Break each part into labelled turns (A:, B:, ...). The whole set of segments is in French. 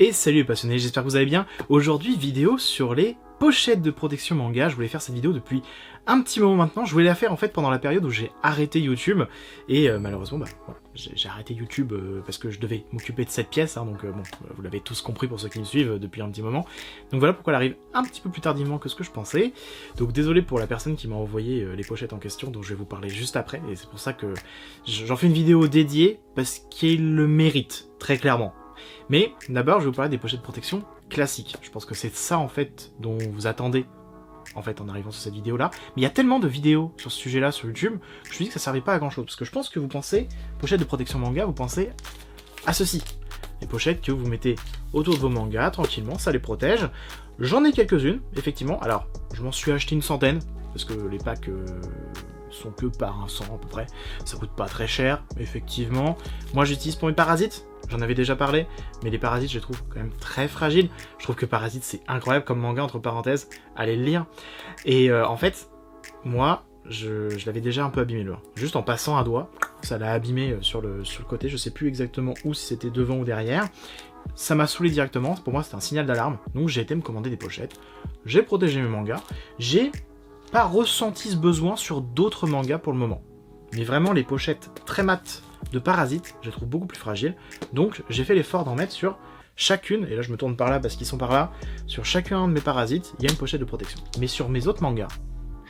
A: Et salut les passionnés, j'espère que vous allez bien. Aujourd'hui, vidéo sur les pochettes de protection manga. Je voulais faire cette vidéo depuis un petit moment maintenant. Je voulais la faire en fait pendant la période où j'ai arrêté YouTube. Et malheureusement, voilà, j'ai arrêté YouTube parce que je devais m'occuper de cette pièce. Donc bon, vous l'avez tous compris pour ceux qui me suivent depuis un petit moment. Donc voilà pourquoi elle arrive un petit peu plus tardivement que ce que je pensais. Donc désolé pour la personne qui m'a envoyé les pochettes en question, dont je vais vous parler juste après. Et c'est pour ça que j'en fais une vidéo dédiée parce qu'il le mérite, très clairement. Mais d'abord, je vais vous parler des pochettes de protection classiques. Je pense que c'est ça en fait dont vous attendez en fait en arrivant sur cette vidéo là. Mais il y a tellement de vidéos sur ce sujet là sur YouTube que je me suis dit que ça servait pas à grand chose. Parce que je pense que vous pensez, pochette de protection manga, vous pensez à ceci. Les pochettes que vous mettez autour de vos mangas tranquillement, ça les protège. J'en ai quelques-unes, effectivement. Alors, je m'en suis acheté une centaine, parce que les packs sont que par 100 à peu près. Ça coûte pas très cher, effectivement. Moi j'utilise pour mes parasites. J'en avais déjà parlé, mais les parasites, je les trouve quand même très fragiles. Je trouve que Parasite, c'est incroyable comme manga, entre parenthèses. Allez le lire. Et en fait, moi, je l'avais déjà un peu abîmé le 1. Juste en passant un doigt, ça l'a abîmé sur le côté. Je sais plus exactement où, si c'était devant ou derrière. Ça m'a saoulé directement. Pour moi, c'était un signal d'alarme. Donc j'ai été me commander des pochettes. J'ai protégé mes mangas. J'ai pas ressenti ce besoin sur d'autres mangas pour le moment. Mais vraiment, les pochettes très mates de Parasite, je les trouve beaucoup plus fragiles. Donc j'ai fait l'effort d'en mettre sur chacune, et là je me tourne par là parce qu'ils sont par là, sur chacun de mes Parasites, il y a une pochette de protection. Mais sur mes autres mangas,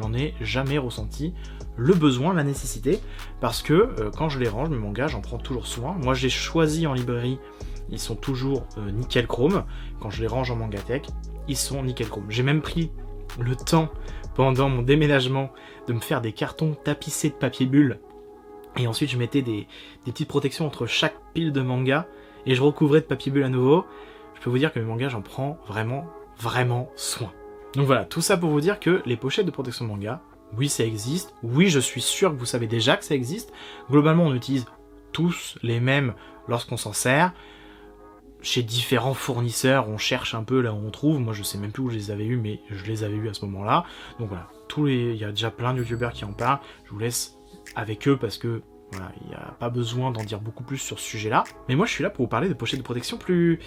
A: j'en ai jamais ressenti le besoin, la nécessité, parce que quand je les range, mes mangas, j'en prends toujours soin. Moi j'ai choisi en librairie, ils sont toujours nickel chrome. Quand je les range en Mangatech, ils sont nickel chrome. J'ai même pris le temps, pendant mon déménagement, de me faire des cartons tapissés de papier bulle. Et ensuite, je mettais des petites protections entre chaque pile de manga. Et je recouvrais de papier bulle à nouveau. Je peux vous dire que mes mangas, j'en prends vraiment soin. Donc voilà, tout ça pour vous dire que les pochettes de protection manga, oui, ça existe. Oui, je suis sûr que vous savez déjà que ça existe. Globalement, on utilise tous les mêmes lorsqu'on s'en sert. Chez différents fournisseurs, on cherche un peu là où on trouve. Moi, je sais même plus où je les avais eus, mais je les avais eus à ce moment-là. Donc voilà, il y a déjà plein de youtubeurs qui en parlent. Je vous laisse avec eux parce que voilà, il n'y a pas besoin d'en dire beaucoup plus sur ce sujet-là. Mais moi, je suis là pour vous parler de pochettes de protection plus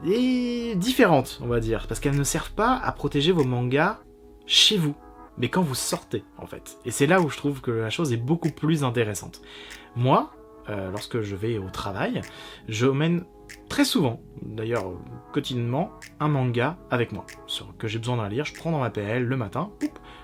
A: différentes, on va dire, parce qu'elles ne servent pas à protéger vos mangas chez vous, mais quand vous sortez, en fait. Et c'est là où je trouve que la chose est beaucoup plus intéressante. Moi, lorsque je vais au travail, je mène très souvent, d'ailleurs quotidiennement, un manga avec moi, que j'ai besoin d'en lire, je prends dans ma PL le matin,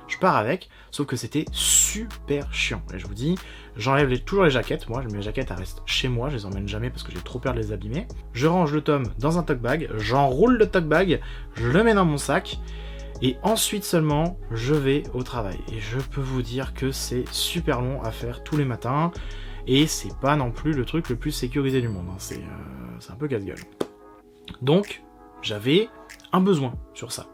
A: je pars avec, sauf que c'était super chiant. Et je vous dis, j'enlève toujours les jaquettes, moi, mes jaquettes elles restent chez moi, je les emmène jamais parce que j'ai trop peur de les abîmer. Je range le tome dans un tote bag, j'enroule le tote bag, je le mets dans mon sac, et ensuite seulement, je vais au travail. Et je peux vous dire que c'est super long à faire tous les matins, et c'est pas non plus le truc le plus sécurisé du monde, hein. C'est un peu casse-gueule. Donc, j'avais un besoin sur ça.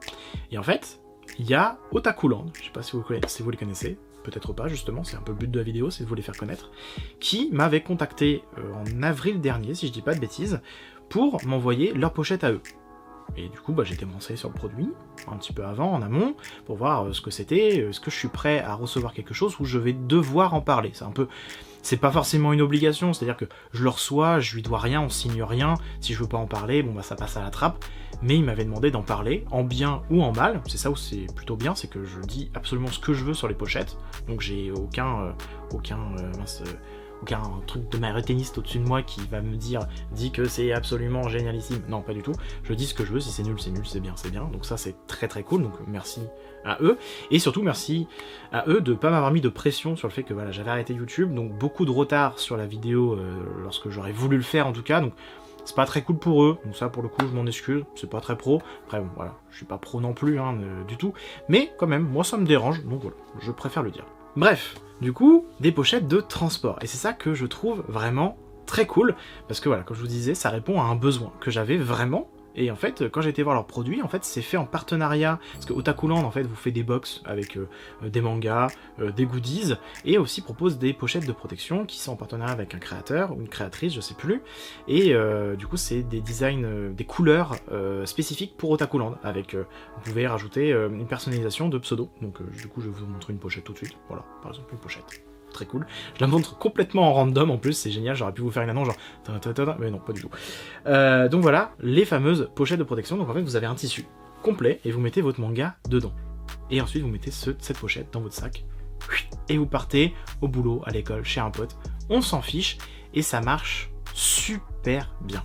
A: Et en fait, il y a Otakuland, je sais pas si vous les connaissez, peut-être pas justement, c'est un peu le but de la vidéo, c'est de vous les faire connaître, qui m'avait contacté en avril dernier, si je dis pas de bêtises, pour m'envoyer leur pochette à eux. Et du coup, j'ai été me renseigner sur le produit, un petit peu avant, en amont, pour voir ce que c'était, est-ce que je suis prêt à recevoir quelque chose où je vais devoir en parler. C'est pas forcément une obligation, c'est-à-dire que je le reçois, je lui dois rien, on signe rien, si je veux pas en parler, ça passe à la trappe, mais il m'avait demandé d'en parler, en bien ou en mal, c'est ça où c'est plutôt bien, c'est que je dis absolument ce que je veux sur les pochettes, donc j'ai aucun truc de maréténiste au-dessus de moi qui va me dit que c'est absolument génialissime. Non, pas du tout. Je dis ce que je veux, si c'est nul, c'est bien, c'est bien. Donc ça, c'est très très cool, donc merci à eux. Et surtout, merci à eux de pas m'avoir mis de pression sur le fait que voilà, j'avais arrêté YouTube, donc beaucoup de retard sur la vidéo lorsque j'aurais voulu le faire en tout cas, donc c'est pas très cool pour eux, donc ça pour le coup je m'en excuse, c'est pas très pro. Après bon, voilà, je suis pas pro non plus du tout, mais quand même, moi ça me dérange, donc voilà, je préfère le dire. Bref, du coup, des pochettes de transport. Et c'est ça que je trouve vraiment très cool, parce que voilà, comme je vous disais, ça répond à un besoin que j'avais vraiment. Et en fait, quand j'ai été voir leurs produits, en fait, c'est fait en partenariat, parce que Otakuland, en fait, vous fait des box avec des mangas, des goodies, et aussi propose des pochettes de protection qui sont en partenariat avec un créateur ou une créatrice, je sais plus. Et du coup, c'est des designs, des couleurs spécifiques pour Otakuland, avec, vous pouvez rajouter une personnalisation de pseudo. Donc, du coup, je vais vous montrer une pochette tout de suite. Voilà, par exemple, une pochette. très cool. Je la montre complètement en random en plus, c'est génial, j'aurais pu vous faire une annonce genre... Mais non, pas du tout. Donc voilà, les fameuses pochettes de protection. Donc en fait, vous avez un tissu complet et vous mettez votre manga dedans. Et ensuite, vous mettez cette pochette dans votre sac. Et vous partez au boulot, à l'école, chez un pote. On s'en fiche et ça marche super bien.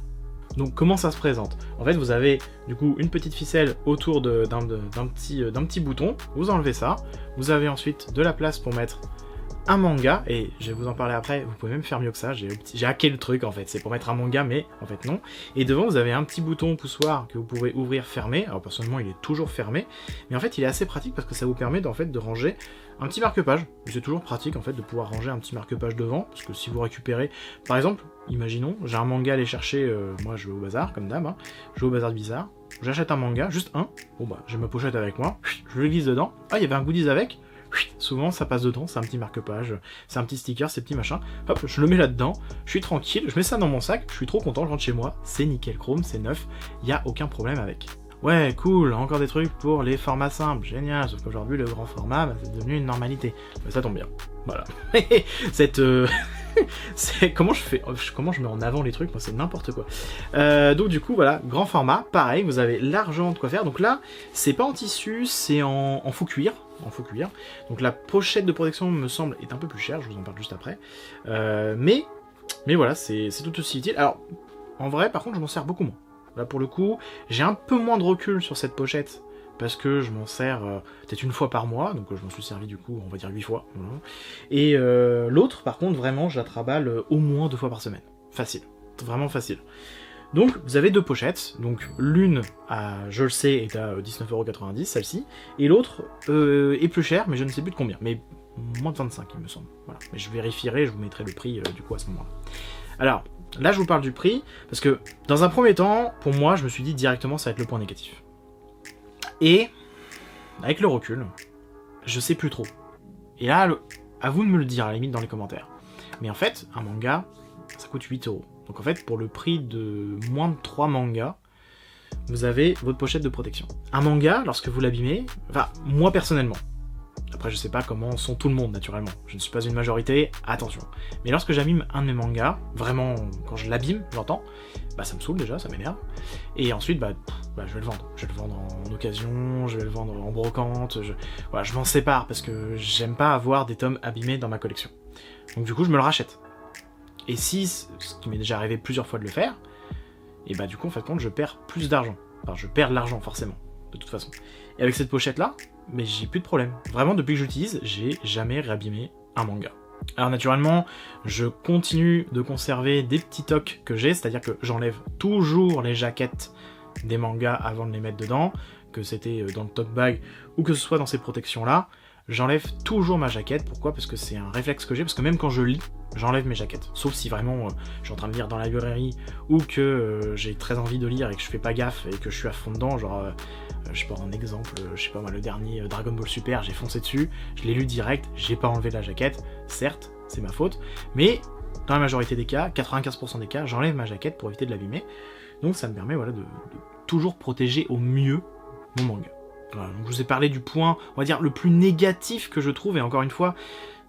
A: Donc comment ça se présente? En fait, vous avez du coup une petite ficelle autour d'un petit bouton. Vous enlevez ça. Vous avez ensuite de la place pour mettre un manga, et je vais vous en parler après, vous pouvez même faire mieux que ça, j'ai hacké le truc en fait, c'est pour mettre un manga, mais en fait non. Et devant vous avez un petit bouton poussoir que vous pouvez ouvrir, fermer. Alors personnellement il est toujours fermé, mais en fait il est assez pratique parce que ça vous permet en fait de ranger un petit marque-page. C'est toujours pratique en fait de pouvoir ranger un petit marque-page devant, parce que si vous récupérez, par exemple, imaginons, j'ai un manga à aller chercher, moi je vais au bazar, comme d'hab, hein, je vais au bazar de Bizarre, j'achète un manga, juste un, bon bah j'ai ma pochette avec moi, je le glisse dedans, ah il y avait un goodies avec, souvent ça passe dedans, c'est un petit marque-page, c'est un petit sticker, c'est petit machin, hop, je le mets là-dedans, je suis tranquille, je mets ça dans mon sac, je suis trop content, je rentre chez moi, c'est nickel chrome, c'est neuf, il n'y a aucun problème avec. Ouais, cool, encore des trucs pour les formats simples, génial, sauf qu'aujourd'hui le grand format, bah, c'est devenu une normalité. Mais ça tombe bien, voilà. Comment je mets en avant les trucs, moi c'est n'importe quoi. Donc du coup voilà, grand format, pareil, vous avez largement de quoi faire. Donc là, c'est pas en tissu, c'est en faux cuir. Donc la pochette de protection me semble est un peu plus chère, je vous en parle juste après. Mais voilà, c'est tout aussi utile. Alors en vrai, par contre, je m'en sers beaucoup moins. Là pour le coup, j'ai un peu moins de recul sur cette pochette parce que je m'en sers peut-être une fois par mois, donc je m'en suis servi du coup, on va dire 8 fois. Voilà. Et l'autre, par contre, vraiment, je la traballe au moins 2 fois par semaine. Facile, vraiment facile. Donc vous avez 2 pochettes, donc l'une, je le sais, est à 19,90€, celle-ci, et l'autre est plus chère, mais je ne sais plus de combien, mais moins de 25 il me semble. Voilà. Mais je vérifierai, je vous mettrai le prix du coup à ce moment-là. Alors, là je vous parle du prix, parce que dans un premier temps, pour moi, je me suis dit directement ça va être le point négatif. Et, avec le recul, je sais plus trop. Et là, à vous de me le dire, à la limite, dans les commentaires. Mais en fait, un manga, ça coûte 8€. Donc en fait, pour le prix de moins de 3 mangas, vous avez votre pochette de protection. Un manga, lorsque vous l'abîmez, enfin, moi personnellement, après je sais pas comment sont tout le monde naturellement, je ne suis pas une majorité, attention. Mais lorsque j'abîme un de mes mangas, vraiment, quand je l'abîme, j'entends, bah ça me saoule déjà, ça m'énerve. Et ensuite, bah je vais le vendre. Je vais le vendre en occasion, je vais le vendre en brocante, voilà, je m'en sépare parce que j'aime pas avoir des tomes abîmés dans ma collection. Donc du coup, je me le rachète. Et si, ce qui m'est déjà arrivé plusieurs fois de le faire, et bah du coup, en fait, je perds plus d'argent. Enfin, je perds de l'argent, forcément, de toute façon. Et avec cette pochette-là, mais j'ai plus de problème. Vraiment, depuis que j'utilise, j'ai jamais réabîmé un manga. Alors naturellement, je continue de conserver des petits tocs que j'ai, c'est-à-dire que j'enlève toujours les jaquettes des mangas avant de les mettre dedans, que c'était dans le tote bag ou que ce soit dans ces protections-là. J'enlève toujours ma jaquette. Pourquoi? Parce que c'est un réflexe que j'ai, parce que même quand je lis, j'enlève mes jaquettes. Sauf si vraiment je suis en train de lire dans la librairie ou que j'ai très envie de lire et que je fais pas gaffe et que je suis à fond dedans, genre je sais pas, un exemple, je sais pas moi, le dernier Dragon Ball Super, j'ai foncé dessus, je l'ai lu direct, j'ai pas enlevé la jaquette, certes, c'est ma faute, mais dans la majorité des cas, 95% des cas, j'enlève ma jaquette pour éviter de l'abîmer. Donc ça me permet voilà, de toujours protéger au mieux mon manga. Voilà, donc je vous ai parlé du point, on va dire, le plus négatif que je trouve, et encore une fois,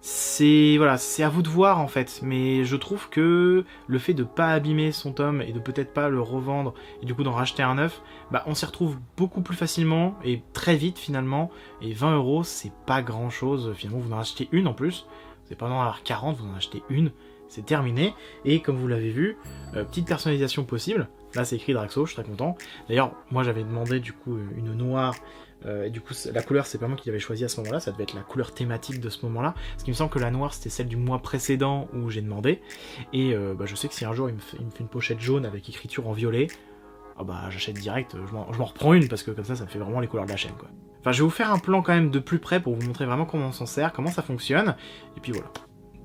A: c'est voilà, c'est à vous de voir en fait, mais je trouve que le fait de pas abîmer son tome et de peut-être pas le revendre et du coup d'en racheter un neuf, bah on s'y retrouve beaucoup plus facilement et très vite finalement, et 20€, c'est pas grand chose, finalement vous en achetez une en plus, vous n'avez pas besoin d'en avoir 40, vous en achetez une, c'est terminé, et comme vous l'avez vu, petite personnalisation possible. Là c'est écrit Draxo, je suis très content. D'ailleurs, moi j'avais demandé du coup une noire, et du coup la couleur c'est pas moi qui l'avais choisi à ce moment-là, ça devait être la couleur thématique de ce moment-là, parce qu'il me semble que la noire c'était celle du mois précédent où j'ai demandé, et bah, je sais que si un jour il me fait une pochette jaune avec écriture en violet, ah bah j'achète direct, je m'en reprends une, parce que comme ça me fait vraiment les couleurs de la chaîne quoi. Enfin je vais vous faire un plan quand même de plus près pour vous montrer vraiment comment on s'en sert, comment ça fonctionne, et puis voilà.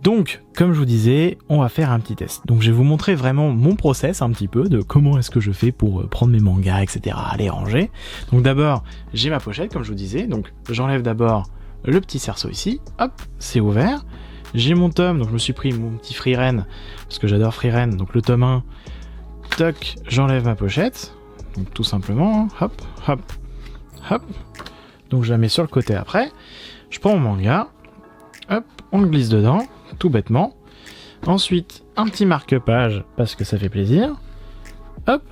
A: Donc, comme je vous disais, on va faire un petit test. Donc je vais vous montrer vraiment mon process un petit peu, de comment est-ce que je fais pour prendre mes mangas, etc., les ranger. Donc d'abord, j'ai ma pochette, comme je vous disais, donc j'enlève d'abord le petit cerceau ici, hop, c'est ouvert. J'ai mon tome, donc je me suis pris mon petit Frieren, parce que j'adore Frieren, donc le tome 1, toc, j'enlève ma pochette, donc tout simplement, hop, hop, hop. Donc je la mets sur le côté après, je prends mon manga, hop, on le glisse dedans, tout bêtement. Ensuite, un petit marque-page, parce que ça fait plaisir. Hop,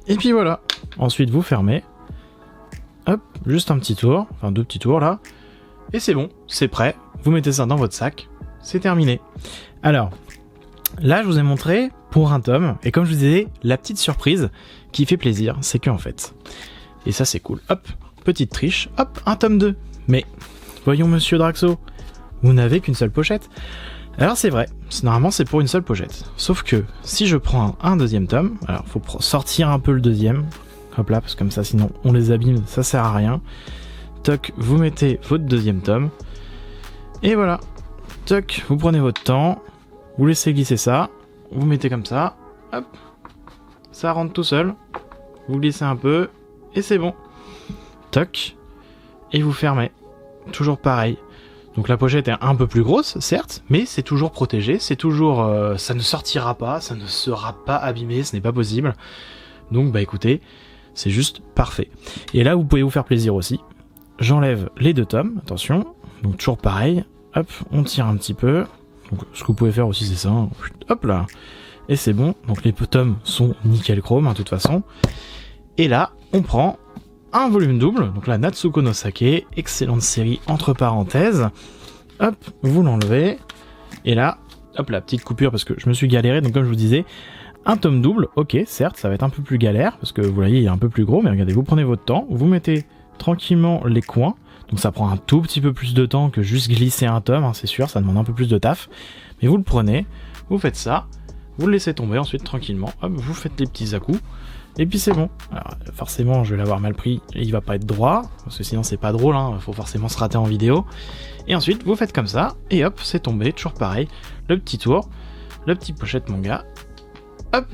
A: et puis voilà. Ensuite, vous fermez. Hop, juste un petit tour, enfin 2 petits tours là. Et c'est bon, c'est prêt. Vous mettez ça dans votre sac. C'est terminé. Alors, là, je vous ai montré pour un tome. Et comme je vous disais, la petite surprise qui fait plaisir, c'est que en fait, et ça c'est cool, hop, petite triche, hop, un tome 2. Mais, voyons monsieur Draxo, vous n'avez qu'une seule pochette. Alors c'est vrai, normalement c'est pour une seule pochette. Sauf que, si je prends un deuxième tome, alors faut sortir un peu le deuxième, hop là, parce que comme ça sinon on les abîme, ça sert à rien. Toc, vous mettez votre deuxième tome, et voilà. Toc, vous prenez votre temps, vous laissez glisser ça, vous mettez comme ça, hop, ça rentre tout seul, vous glissez un peu, et c'est bon. Toc, et vous fermez. Toujours pareil. Donc la pochette est un peu plus grosse, certes, mais c'est toujours protégé, c'est toujours... ça ne sortira pas, ça ne sera pas abîmé, ce n'est pas possible. Donc bah écoutez, c'est juste parfait. Et là, vous pouvez vous faire plaisir aussi. J'enlève les 2 tomes, attention, donc toujours pareil, hop, on tire un petit peu. Donc ce que vous pouvez faire aussi c'est ça, hein. Hop là, et c'est bon, donc les tomes sont nickel chrome, hein, de toute façon. Et là, on prend un volume double, donc la Natsuko no Sake, excellente série entre parenthèses. Hop, vous l'enlevez, et là, hop la petite coupure parce que je me suis galéré, donc comme je vous disais, un tome double, ok, certes, ça va être un peu plus galère, parce que vous voyez, il est un peu plus gros, mais regardez, vous prenez votre temps, vous mettez tranquillement les coins, donc ça prend un tout petit peu plus de temps que juste glisser un tome, hein, c'est sûr, ça demande un peu plus de taf, mais vous le prenez, vous faites ça, vous le laissez tomber ensuite tranquillement, hop, vous faites les petits à-coups, et puis c'est bon. Alors forcément je vais l'avoir mal pris, et il va pas être droit, parce que sinon c'est pas drôle, hein, faut forcément se rater en vidéo, et ensuite vous faites comme ça, et hop, c'est tombé, toujours pareil, le petit tour, le petit pochette manga, hop,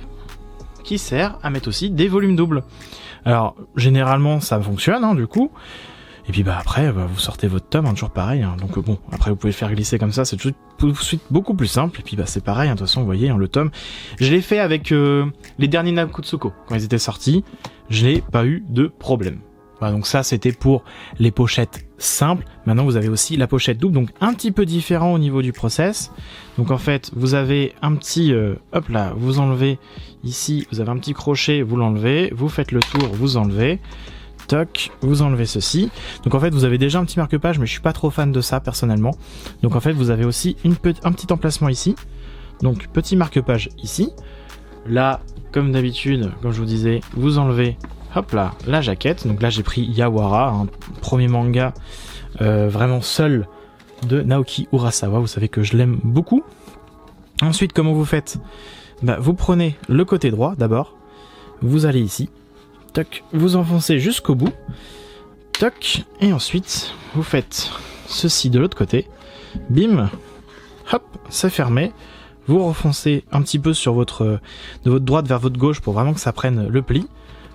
A: qui sert à mettre aussi des volumes doubles. Alors généralement ça fonctionne, hein, du coup, et puis bah après vous sortez votre tome, hein, toujours pareil, hein. Donc bon, après vous pouvez le faire glisser comme ça, c'est tout de suite beaucoup plus simple, et puis bah c'est pareil, hein, de toute façon vous voyez, hein, le tome, je l'ai fait avec les derniers Nakutsuko, quand ils étaient sortis, je n'ai pas eu de problème. Voilà, donc ça c'était pour les pochettes simples. Maintenant vous avez aussi la pochette double, donc un petit peu différent au niveau du process. Donc en fait vous avez un petit, hop là, vous enlevez ici, vous avez un petit crochet, vous l'enlevez, vous faites le tour, vous enlevez, toc, vous enlevez ceci. Donc en fait vous avez déjà un petit marque-page, mais je suis pas trop fan de ça personnellement. Donc en fait vous avez aussi un petit emplacement ici. Donc petit marque-page ici. Là, comme d'habitude, comme je vous disais, vous enlevez, hop là, la jaquette. Donc là j'ai pris Yawara, un premier manga vraiment seul de Naoki Urasawa. Vous savez que je l'aime beaucoup. Ensuite, comment vous faites? Bah, vous prenez le côté droit d'abord, vous allez ici, toc, vous enfoncez jusqu'au bout, toc, et ensuite vous faites ceci de l'autre côté, bim, hop, c'est fermé. Vous refoncez un petit peu sur de votre droite vers votre gauche pour vraiment que ça prenne le pli.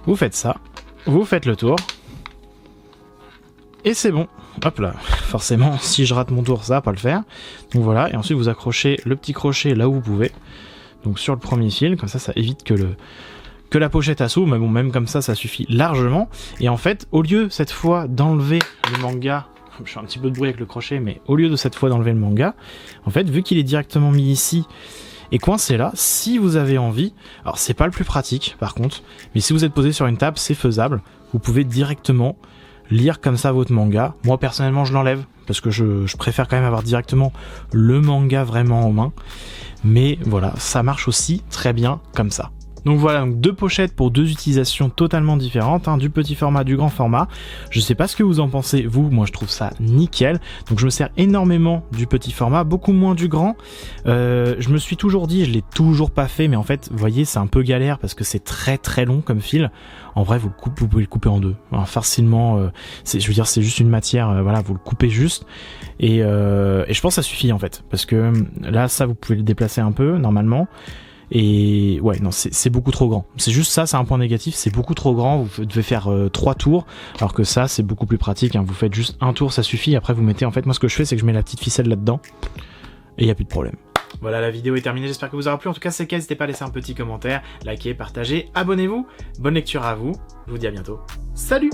A: Vous faites ça, vous faites le tour, et c'est bon. Hop là, forcément, si je rate mon tour, ça va pas le faire. Donc voilà, et ensuite vous accrochez le petit crochet là où vous pouvez. Donc sur le premier fil, comme ça, ça évite que la pochette s'ouvre, mais bon, même comme ça, ça suffit largement. Et en fait, au lieu cette fois d'enlever le manga, je fais un petit peu de bruit avec le crochet, mais au lieu de cette fois d'enlever le manga, en fait, vu qu'il est directement mis ici et coincé là, si vous avez envie, alors c'est pas le plus pratique par contre, mais si vous êtes posé sur une table, c'est faisable, vous pouvez directement lire comme ça votre manga. Moi personnellement je l'enlève, parce que je préfère quand même avoir directement le manga vraiment en main, mais voilà, ça marche aussi très bien comme ça. Donc voilà, donc 2 pochettes pour 2 utilisations totalement différentes, hein, du petit format, du grand format. Je sais pas ce que vous en pensez, vous, moi je trouve ça nickel. Donc je me sers énormément du petit format, beaucoup moins du grand. Je me suis toujours dit, je l'ai toujours pas fait, mais en fait, vous voyez, c'est un peu galère parce que c'est très très long comme fil. En vrai, vous pouvez le couper en 2, hein, facilement. Je veux dire, c'est juste une matière, voilà, vous le coupez juste. Et je pense que ça suffit en fait, parce que là, ça, vous pouvez le déplacer un peu normalement. Et ouais, non, c'est beaucoup trop grand. C'est juste ça, c'est un point négatif, c'est beaucoup trop grand. Vous devez faire 3 tours, alors que ça, c'est beaucoup plus pratique, hein. Vous faites juste un tour, ça suffit. Après, vous mettez, en fait, moi, ce que je fais, c'est que je mets la petite ficelle là-dedans, et il n'y a plus de problème. Voilà, la vidéo est terminée, j'espère que vous aura plu. En tout cas, c'est le cas, n'hésitez pas à laisser un petit commentaire, likez, partagez, abonnez-vous. Bonne lecture à vous, je vous dis à bientôt. Salut!